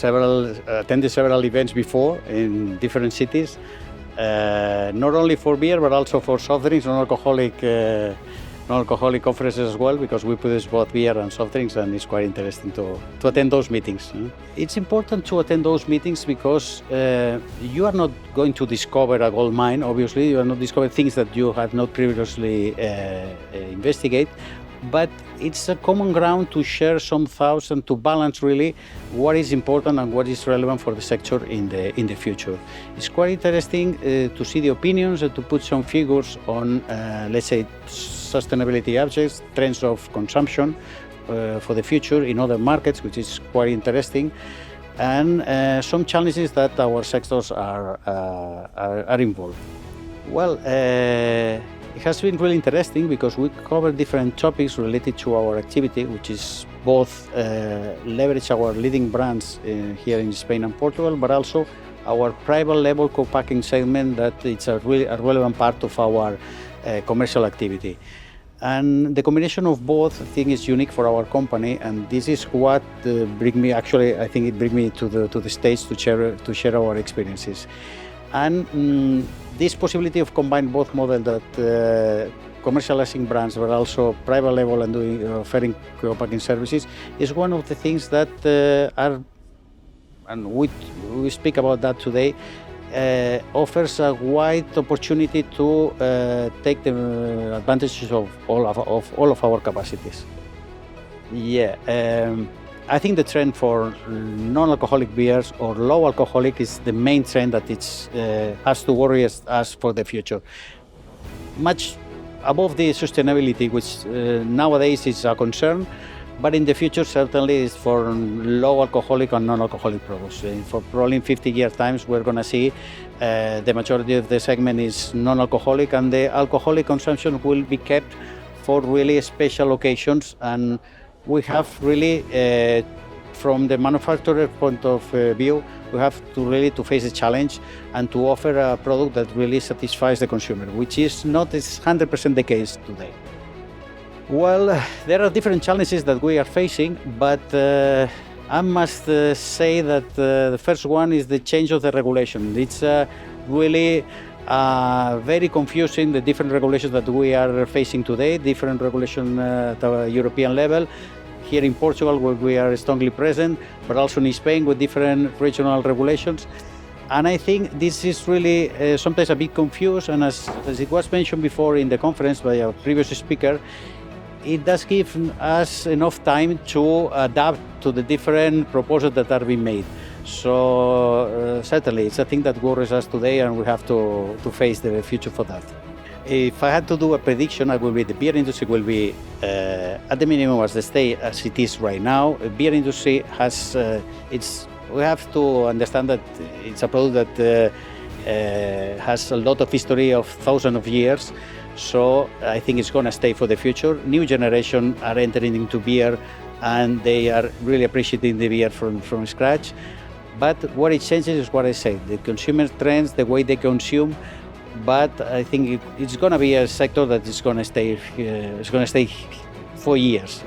attended several events before in different cities, not only for beer but also for soft drinks, non-alcoholic conferences as well, because we produce both beer and soft drinks, and it's quite interesting to attend those meetings. It's important to attend those meetings because you are not going to discover a gold mine, obviously. You are not discovering things that you have not previously investigated, but it's a common ground to share some thoughts and to balance really what is important and what is relevant for the sector in the future. It's quite interesting to see the opinions and to put some figures on, let's say, sustainability objects, trends of consumption for the future in other markets, which is quite interesting, and some challenges that our sectors are involved. Well, it has been really interesting because we cover different topics related to our activity, which is both leverage our leading brands here in Spain and Portugal, but also our private label co-packing segment, that it's a relevant part of our commercial activity. And the combination of both, I think, is unique for our company, and this is what brings me, actually, I think it brings me to the States to share our experiences. And this possibility of combining both models, that commercializing brands but also private label and offering co-packing services, is one of the things that and we speak about that today, offers a wide opportunity to take the advantages of all of our capacities. Yeah. I think the trend for non-alcoholic beers or low alcoholic is the main trend that has to worry us for the future. Much above the sustainability, which nowadays is a concern, but in the future certainly is for low alcoholic and non-alcoholic products. For probably in 50 years times we're going to see the majority of the segment is non-alcoholic, and the alcoholic consumption will be kept for really special occasions. And we have really, from the manufacturer point of view, we have to really face a challenge and to offer a product that really satisfies the consumer, which is not 100% the case today. Well, there are different challenges that we are facing, but I must say that the first one is the change of the regulation. It's really very confusing, the different regulations that we are facing today, different regulation at the European level. Here in Portugal, where we are strongly present, but also in Spain with different regional regulations. And I think this is really sometimes a bit confused, and as it was mentioned before in the conference by our previous speaker, it does give us enough time to adapt to the different proposals that are being made. So certainly it's a thing that worries us today, and we have to face the future for that. If I had to do a prediction, I will be the beer industry will be at the minimum as it is right now. The beer industry has we have to understand that it's a product that has a lot of history of thousands of years. So I think it's going to stay for the future. New generation are entering into beer, and they are really appreciating the beer from scratch. But what it changes is what I say, the consumer trends, the way they consume. But I think it's going to be a sector that is going to stay for years.